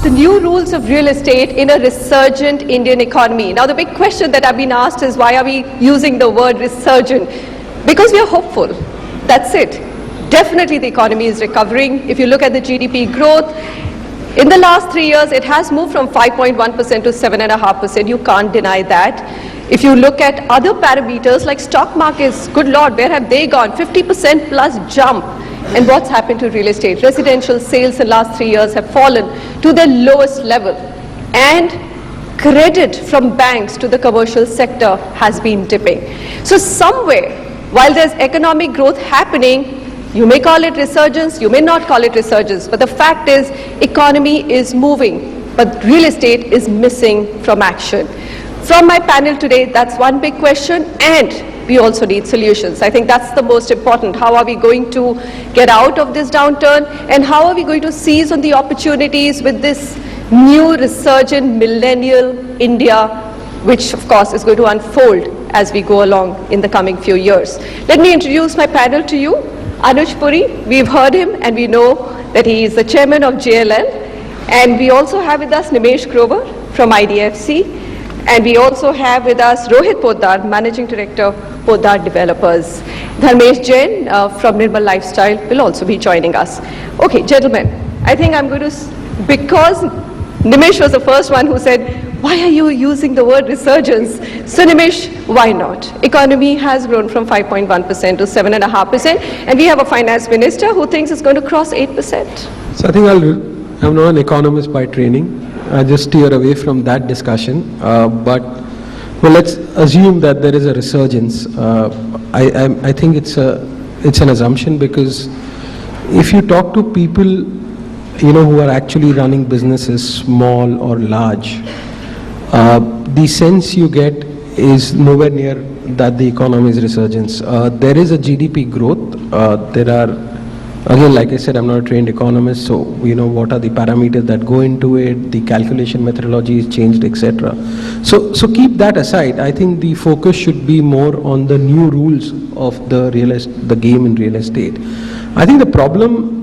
The new rules of real estate in a resurgent Indian economy. Now the big question that I've been asked is, why are we using the word resurgent? Because we are hopeful. That's it. Definitely the economy is recovering. If you look at the GDP growth, in the last 3 years, it has moved from 5.1% to 7.5%. You can't deny that. If you look at other parameters like stock markets, good Lord, where have they gone? 50% plus jump. And what's happened to real estate? Residential sales in the last 3 years have fallen to their lowest level. And credit from banks to the commercial sector has been dipping. So somewhere, while there's economic growth happening, you may call it resurgence, you may not call it resurgence, but the fact is, economy is moving, but real estate is missing from action. From my panel today, that's one big question, and we also need solutions. I think that's the most important. How are we going to get out of this downturn, and how are we going to seize on the opportunities with this new resurgent millennial India, which of course is going to unfold as we go along in the coming few years. Let me introduce my panel to you. Anuj Puri, we've heard him and we know that he is the chairman of JLL. And we also have with us Nimesh Grover from IDFC. And we also have with us Rohit Poddar, Managing Director, Poddar Developers. Dharmesh Jain from Nirmal Lifestyle will also be joining us. Okay, gentlemen, I think I'm going to, because Nimesh was the first one who said, why are you using the word resurgence? So Nimesh, why not? Economy has grown from 5.1% to 7.5%, and we have a finance minister who thinks it's going to cross 8%. So I think I'm not an economist by training. I just steer away from that discussion. But let's assume that there is a resurgence. I think it's an assumption, because if you talk to people, who are actually running businesses, small or large, the sense you get is nowhere near that the economy is resurgence. There is a GDP growth. There are, again, like I said, I'm not a trained economist, so what are the parameters that go into it, the calculation methodology is changed, etc. So keep that aside. I think the focus should be more on the new rules of the game in real estate. I think the problem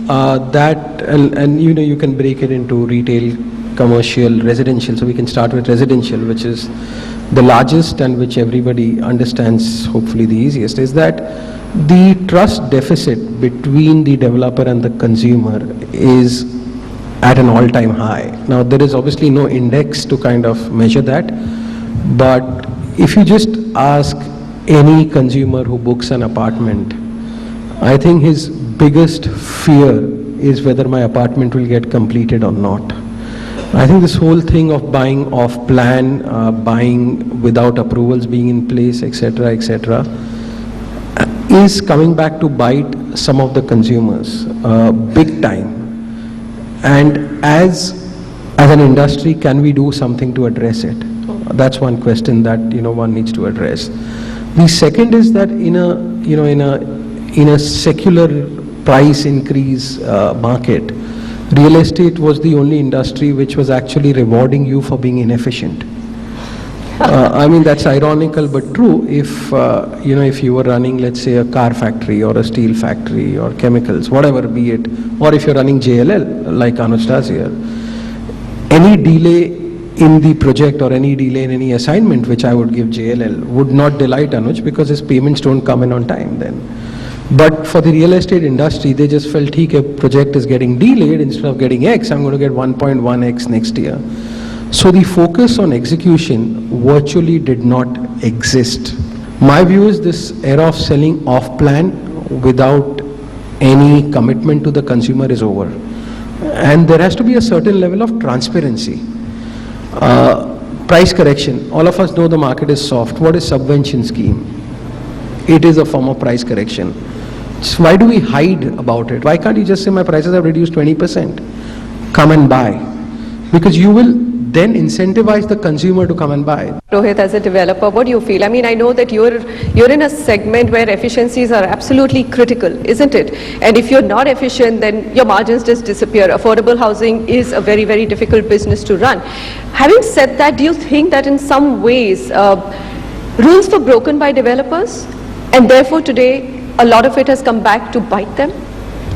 and you can break it into retail, commercial, residential. So we can start with residential, which is the largest and which everybody understands, hopefully the easiest, is that the trust deficit between the developer and the consumer is at an all-time high. Now, there is obviously no index to kind of measure that, but if you just ask any consumer who books an apartment, I think his biggest fear is whether my apartment will get completed or not. I think this whole thing of buying off plan, buying without approvals being in place, etc., is coming back to bite some of the consumers big time. And as an industry, can we do something to address it? That's one question that one needs to address. The second is that in a secular price increase market, real estate was the only industry which was actually rewarding you for being inefficient. I mean, that's ironical but true. If you were running, let's say, a car factory or a steel factory or chemicals, whatever be it, or if you're running JLL like Anuj does here, any delay in the project or any delay in any assignment which I would give JLL would not delight Anuj, because his payments don't come in on time then. But for the real estate industry, they just felt, a project is getting delayed, instead of getting X, I'm going to get 1.1X next year. So the focus on execution virtually did not exist. My view is this era of selling off plan without any commitment to the consumer is over. And there has to be a certain level of transparency. Price correction. All of us know the market is soft. What is subvention scheme? It is a form of price correction. So why do we hide about it? Why can't you just say my prices have reduced 20%? Come and buy. Because you will then incentivize the consumer to come and buy. Rohit, as a developer, what do you feel? I mean, I know that you're in a segment where efficiencies are absolutely critical, isn't it? And if you're not efficient, then your margins just disappear. Affordable housing is a very, very difficult business to run. Having said that, do you think that in some ways rules were broken by developers, and therefore today a lot of it has come back to bite them?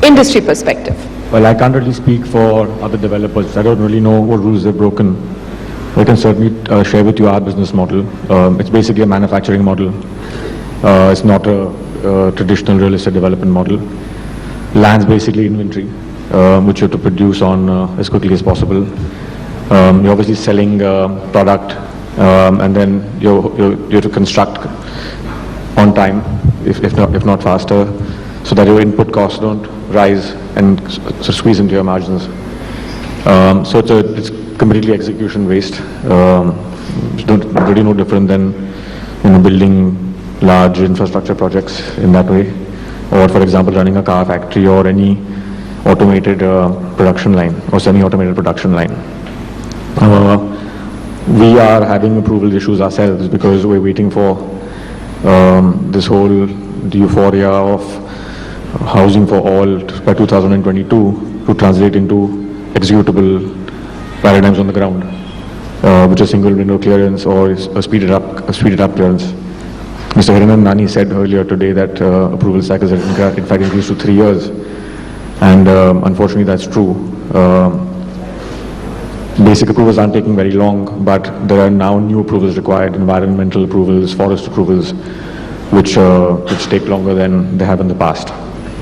Industry perspective. Well, I can't really speak for other developers. I don't really know what rules they've broken. I can certainly share with you our business model. It's basically a manufacturing model. It's not a traditional real estate development model. Land's basically inventory, which you have to produce on as quickly as possible. You're obviously selling product, and then you have to construct on time, if not faster, so that your input costs don't rise and squeeze into your margins. So it's completely execution based. It's really no different than building large infrastructure projects in that way, or for example running a car factory or any automated production line or semi-automated production line. We are having approval issues ourselves because we're waiting for this whole euphoria of housing for all by 2022 to translate into executable paradigms on the ground, which is single window clearance or a speeded up clearance. Mr. Hiranandani said earlier today that approval cycles have in fact increased to 3 years, and unfortunately that's true. Basic approvals aren't taking very long, but there are now new approvals required, environmental approvals, forest approvals, which take longer than they have in the past.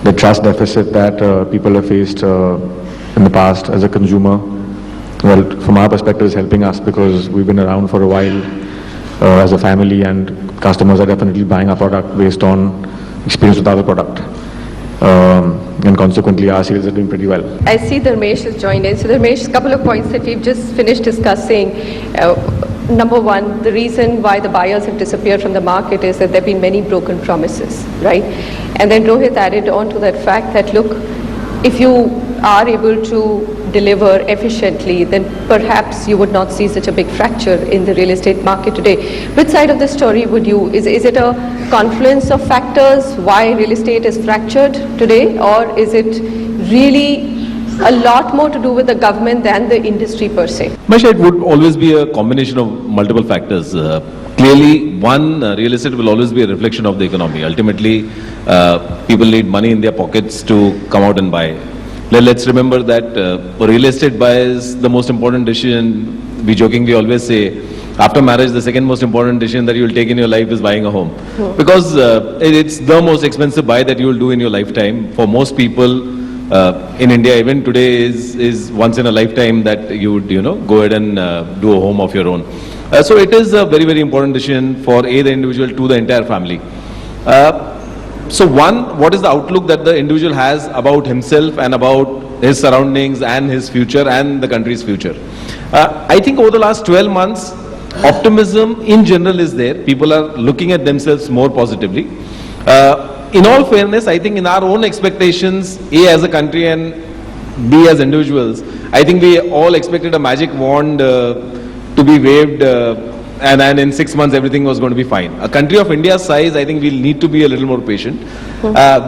The trust deficit that people have faced in the past as a consumer, well, from our perspective, is helping us because we've been around for a while as a family, and customers are definitely buying our product based on experience with our product. And consequently, our sales are doing pretty well. I see Dharmesh has joined in. So Dharmesh, a couple of points that we've just finished discussing. Number one, the reason why the buyers have disappeared from the market is that there have been many broken promises, right? And then Rohit added on to that fact that, look, if you are able to deliver efficiently, then perhaps you would not see such a big fracture in the real estate market today. Which side of the story would you, is it a confluence of factors why real estate is fractured today, or is it really a lot more to do with the government than the industry per se? Masha, it would always be a combination of multiple factors. Clearly, one, real estate will always be a reflection of the economy. Ultimately, people need money in their pockets to come out and buy. Let's remember that for real estate buyers, the most important decision, we jokingly always say, after marriage, the second most important decision that you will take in your life is buying a home. Because it's the most expensive buy that you will do in your lifetime. For most people in India, even today, is once in a lifetime that you would go ahead and do a home of your own. So it is a very, very important decision for the individual to the entire family. So one, what is the outlook that the individual has about himself and about his surroundings and his future and the country's future? I think over the last 12 months, optimism in general is there. People are looking at themselves more positively. In all fairness, I think in our own expectations, A as a country and B as individuals, I think we all expected a magic wand to be waved and then in 6 months everything was going to be fine. A country of India's size, I think we'll need to be a little more patient.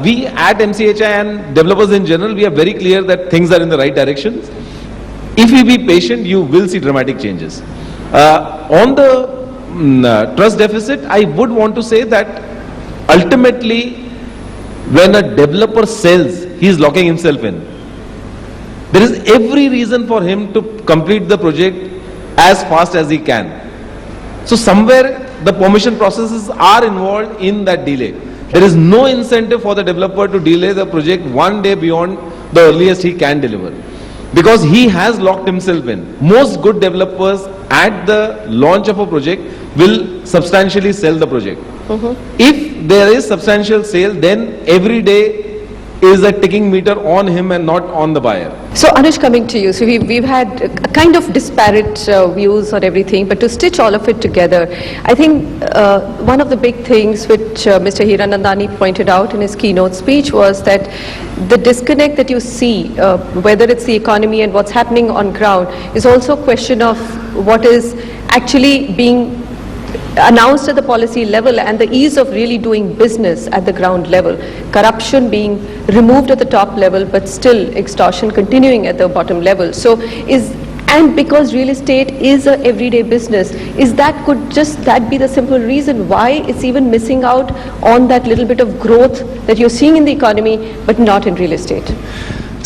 We at MCHI and developers in general, we are very clear that things are in the right direction. If we be patient, you will see dramatic changes. On the trust deficit, I would want to say that ultimately, when a developer sells, he is locking himself in. There is every reason for him to complete the project as fast as he can. So somewhere the permission processes are involved in that delay. There is no incentive for the developer to delay the project 1 day beyond the earliest he can deliver, because he has locked himself in. Most good developers at the launch of a project will substantially sell the project. If there is substantial sale, then every day is a ticking meter on him and not on the buyer. So Anush, coming to you, so we've had a kind of disparate views on everything, but to stitch all of it together, I think one of the big things which Mr. Hiranandani pointed out in his keynote speech was that the disconnect that you see, whether it's the economy and what's happening on ground, is also a question of what is actually being announced at the policy level and the ease of really doing business at the ground level. Corruption being removed at the top level, but still extortion continuing at the bottom level. So and because real estate is a everyday business, could that be the simple reason why it's even missing out on that little bit of growth that you're seeing in the economy, but not in real estate?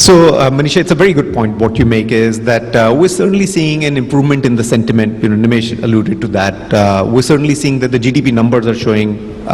So, Manisha, it's a very good point. What you make is that we're certainly seeing an improvement in the sentiment. Nimesh alluded to that. We're certainly seeing that the GDP numbers are showing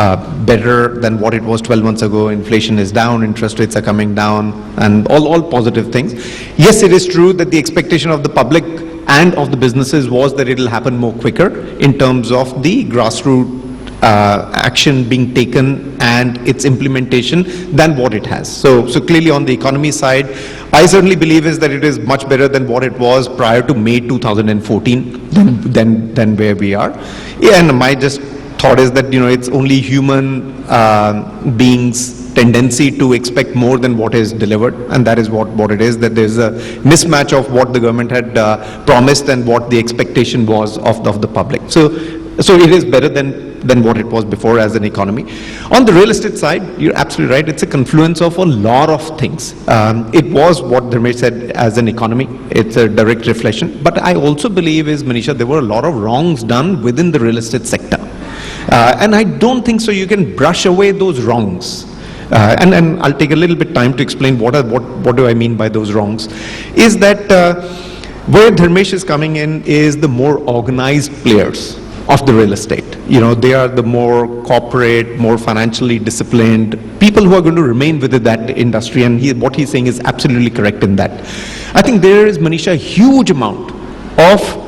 better than what it was 12 months ago. Inflation is down, interest rates are coming down, and all positive things. Yes, it is true that the expectation of the public and of the businesses was that it will happen more quicker in terms of the grassroots action being taken and its implementation than what it has. So clearly on the economy side, I certainly believe is that it is much better than what it was prior to May 2014 than where we are. Yeah, and my just thought is that, it's only human beings' tendency to expect more than what is delivered, and that is what it is, that there's a mismatch of what the government had promised and what the expectation was of the public. So it is better than what it was before as an economy. On the real estate side, you're absolutely right. It's a confluence of a lot of things. It was what Dharmesh said as an economy. It's a direct reflection. But I also believe is, Manisha, there were a lot of wrongs done within the real estate sector. And I don't think so you can brush away those wrongs. And I'll take a little bit time to explain what do I mean by those wrongs. Is that where Dharmesh is coming in is the more organized players of the real estate. They are the more corporate, more financially disciplined people who are going to remain within that industry, and what he's saying is absolutely correct in that. I think there is, Manisha, a huge amount of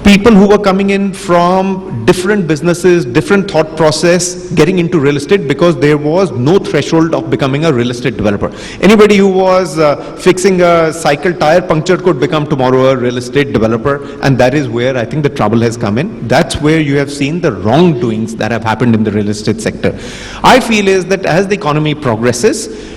people who were coming in from different businesses, different thought process, getting into real estate because there was no threshold of becoming a real estate developer. Anybody who was fixing a cycle tire puncture could become tomorrow a real estate developer, and that is where I think the trouble has come in. That's where you have seen the wrongdoings that have happened in the real estate sector. I feel is that as the economy progresses,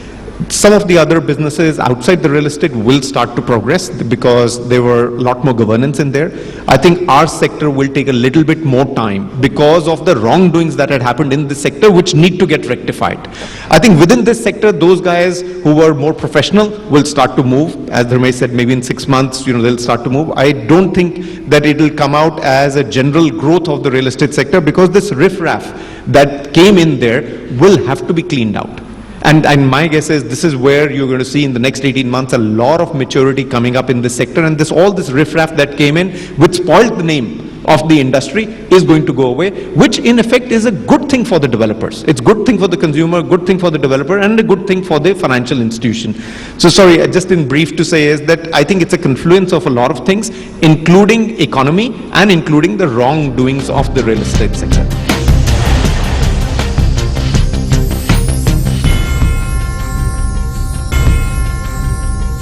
some of the other businesses outside the real estate will start to progress because there were a lot more governance in there. I think our sector will take a little bit more time because of the wrongdoings that had happened in this sector, which need to get rectified. I think within this sector, those guys who were more professional will start to move. As Dharmesh said, maybe in 6 months, they'll start to move. I don't think that it will come out as a general growth of the real estate sector because this riffraff that came in there will have to be cleaned out. And my guess is this is where you're going to see in the next 18 months a lot of maturity coming up in this sector, and all this riffraff that came in, which spoiled the name of the industry, is going to go away, which in effect is a good thing for the developers. It's a good thing for the consumer, good thing for the developer, and a good thing for the financial institution. So sorry, just in brief to say is that I think it's a confluence of a lot of things, including economy and including the wrongdoings of the real estate sector.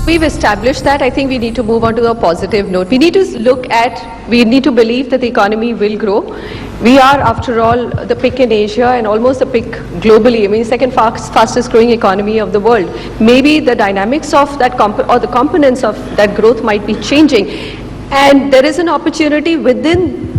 We've established that. I think we need to move on to a positive note. We need to believe that the economy will grow. We are, after all, the pick in Asia and almost the pick globally. I mean, second fastest growing economy of the world. Maybe the dynamics of that or the components of that growth might be changing. And there is an opportunity within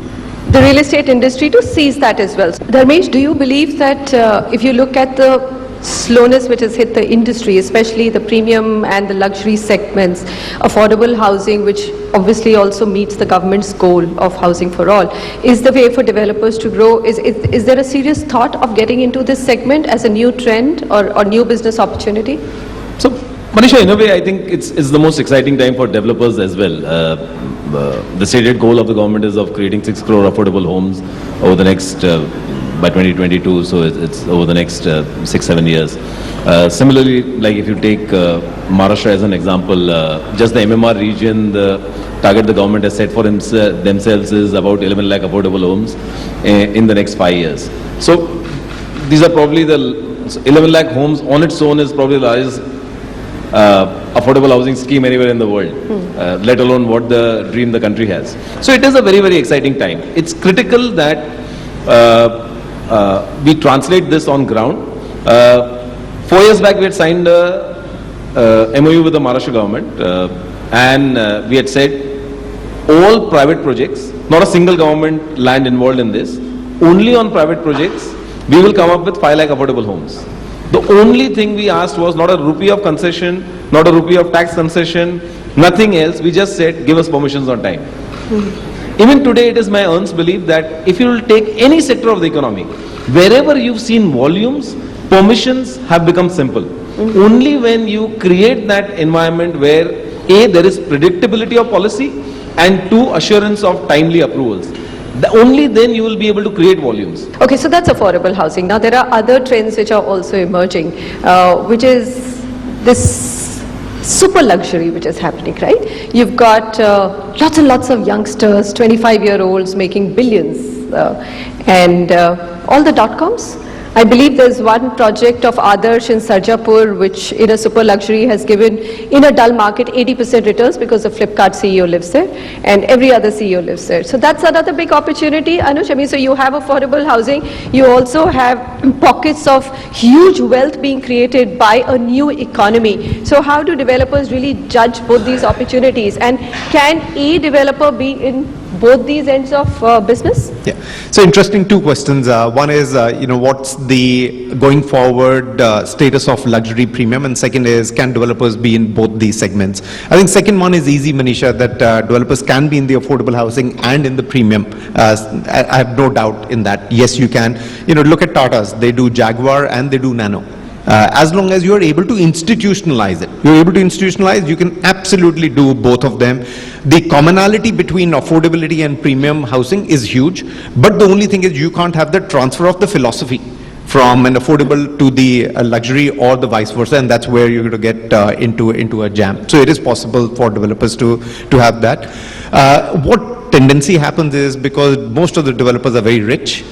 the real estate industry to seize that as well. Dharmesh, do you believe that if you look at the slowness which has hit the industry, especially the premium and the luxury segments, affordable housing, which obviously also meets the government's goal of housing for all, is the way for developers to grow? Is there a serious thought of getting into this segment as a new trend or new business opportunity? So, Manisha, in a way, I think it's the most exciting time for developers as well. The stated goal of the government is of creating 6 crore affordable homes over the next by 2022, so it's over the next 6-7 years. Similarly, like if you take Maharashtra as an example, just the MMR region, the target the government has set for themselves is about 11 lakh affordable homes in the next 5 years. So these are probably 11 lakh homes on its own is probably the largest affordable housing scheme anywhere in the world, let alone what the dream the country has. So it is a very, very exciting time. It's critical that we translate this on ground. 4 years back, we had signed a MOU with the Maharashtra government, and we had said all private projects, not a single government land involved in this, only on private projects, we will come up with 5 lakh affordable homes. The only thing we asked was not a rupee of concession, not a rupee of tax concession, nothing else. We just said, give us permissions on time. Even today, it is my earnest belief that if you will take any sector of the economy, wherever you've seen volumes, permissions have become simple. only when you create that environment where A, there is predictability of policy, and 2, assurance of timely approvals. Only then you will be able to create volumes. Okay, so that's affordable housing. Now there are other trends which are also emerging, which is this super luxury which is happening, right? You've got lots and lots of youngsters, 25-year-olds making billions, and all the dot-coms. I believe there's one project of Adarsh in Sarjapur, which in a super luxury has given, in a dull market, 80% returns because the Flipkart CEO lives there and every other CEO lives there. So that's another big opportunity, Anush. I mean, so you have affordable housing, you also have pockets of huge wealth being created by a new economy. So how do developers really judge both these opportunities? And can a developer be in both these ends of business? Yeah. So interesting two questions. One is, what's the going forward status of luxury premium? And second is, can developers be in both these segments? I think second one is easy, Manisha, that developers can be in the affordable housing and in the premium. I have no doubt in that. Yes, you can. Look at Tata's. They do Jaguar and they do Nano. As long as you are able to institutionalize it. You're able to institutionalize, you can absolutely do both of them. The commonality between affordability and premium housing is huge, but the only thing is you can't have the transfer of the philosophy from an affordable to the luxury or the vice versa, and that's where you're going to get into a jam. So it is possible for developers to have that. What tendency happens is, because most of the developers are very rich,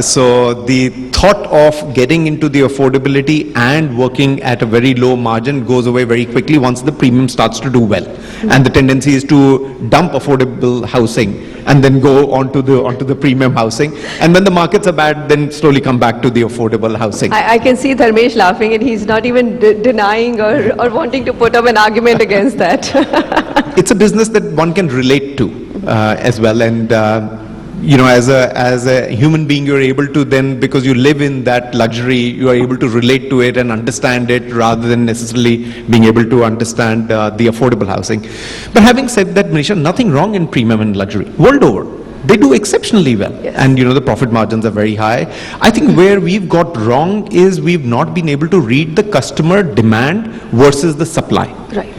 so the thought of getting into the affordability and working at a very low margin goes away very quickly once the premium starts to do well. And the tendency is to dump affordable housing and then go onto the premium housing. And when the markets are bad, then slowly come back to the affordable housing. I can see Dharmesh laughing, and he's not even denying or wanting to put up an argument against that. It's a business that one can relate to as well. And as a human being, you're able to then, because you live in that luxury, you are able to relate to it and understand it rather than necessarily being able to understand the affordable housing. But having said that, Manisha, nothing wrong in premium and luxury. World over, they do exceptionally well. Yes. And the profit margins are very high. I think where we've got wrong is we've not been able to read the customer demand versus the supply. Right.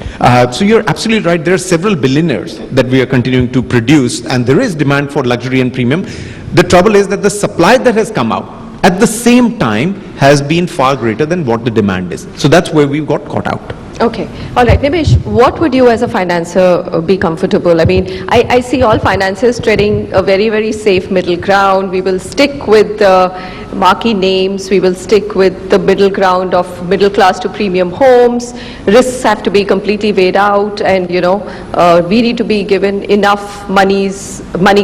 So you're absolutely right. There are several billionaires that we are continuing to produce, and there is demand for luxury and premium. The trouble is that the supply that has come out at the same time has been far greater than what the demand is. So that's where we've got caught out. Okay. All right. Nimesh, what would you as a financer be comfortable? I mean, I see all financiers treading a very, very safe middle ground. We will stick with the marquee names. We will stick with the middle ground of middle class to premium homes. Risks have to be completely weighed out, and we need to be given enough money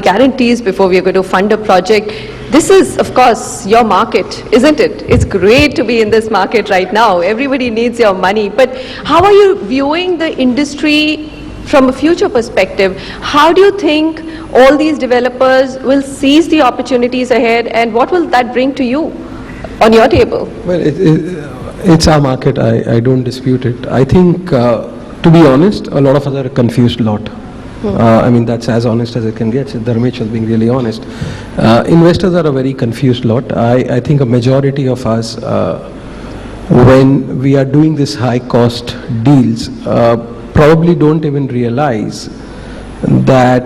guarantees before we are going to fund a project. This is, of course, your market, isn't it? It's great to be in this market right now. Everybody needs your money. But how are you viewing the industry from a future perspective? How do you think all these developers will seize the opportunities ahead, and what will that bring to you on your table? Well, it's our market. I don't dispute it. I think, to be honest, a lot of us are a confused lot. I mean, that's as honest as it can get. Dharmesh was being really honest. Investors are a very confused lot. I think a majority of us, when we are doing this high cost deals, probably don't even realize that,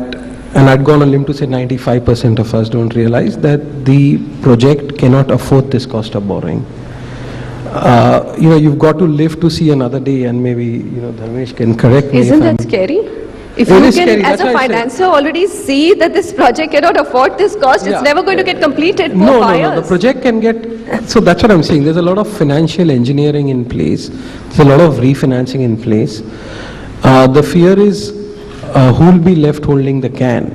and I'd gone on a limb to say 95% of us don't realize that the project cannot afford this cost of borrowing. You've got to live to see another day, and maybe, Dharmesh can correct me. Isn't that scary? If you can, as a financer, already see that this project cannot afford this cost, it's never going to get completed. No, the project can get, so that's what I'm saying. There's a lot of financial engineering in place. There's a lot of refinancing in place. The fear is who will be left holding the can.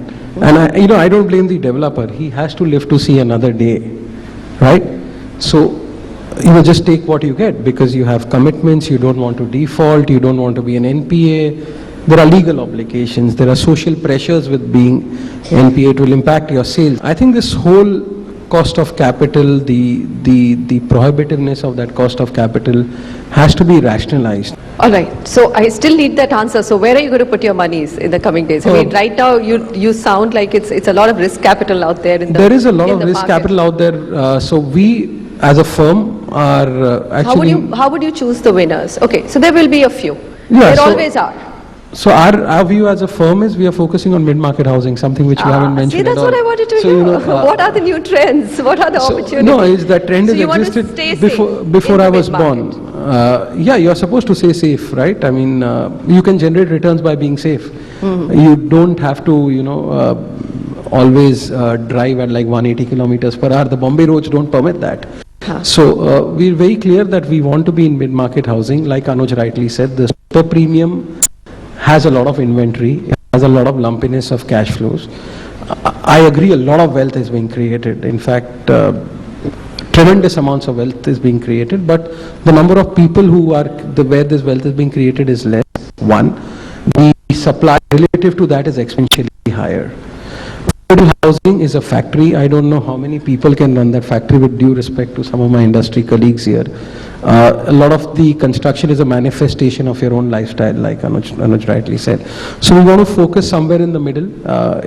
And I don't blame the developer. He has to live to see another day, right? So, just take what you get, because you have commitments, you don't want to default, you don't want to be an NPA. There are legal obligations, there are social pressures with being NPA. It will impact your sales. I think this whole cost of capital, the prohibitiveness of that cost of capital has to be rationalized. All right. So I still need that answer. So where are you going to put your monies in the coming days? I mean, right now you sound like it's a lot of risk capital out there. There is a lot of risk capital out there. So we, as a firm, are actually... How would you choose the winners? Okay, so there will be a few. Yeah, There so- always are. So our view as a firm is we are focusing on mid-market housing, something which we haven't mentioned See, at that's all. what I wanted to So, know. you know, What are the new trends? What are the opportunities? No, it's that trend So has you want to existed stay before, safe before in I the was born. mid-market. Yeah, you're supposed to stay safe, right? I mean, you can generate returns by being safe. You don't have to, you know, always drive at like 180 kilometers per hour. The Bombay roads don't permit that. So we're very clear that we want to be in mid-market housing. Like Anuj rightly said, the super premium has a lot of inventory, it has a lot of lumpiness of cash flows. I agree, a lot of wealth is being created. In fact, tremendous amounts of wealth is being created, but the number of people who are, where this wealth is being created is less. One, the supply relative to that is exponentially higher. Affordable housing is a factory. I don't know how many people can run that factory, with due respect to some of my industry colleagues here. A lot of the construction is a manifestation of your own lifestyle, like Anuj rightly said. So we want to focus somewhere in the middle.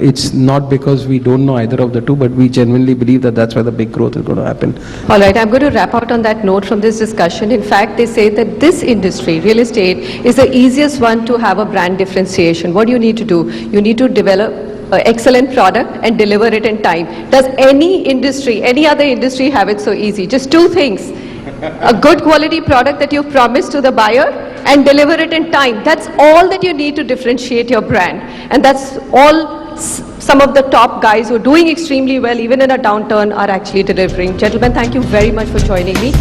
It's not because we don't know either of the two, but we genuinely believe that that's where the big growth is going to happen. All right, I'm going to wrap out on that note from this discussion. In fact, they say that this industry, real estate, is the easiest one to have a brand differentiation. What do you need to do? You need to develop an excellent product and deliver it in time. Does any industry, any other industry have it so easy? Just two things. A good quality product that you promise to the buyer and deliver it in time. That's all that you need to differentiate your brand. And that's all some of the top guys who are doing extremely well, even in a downturn, are actually delivering. Gentlemen, thank you very much for joining me.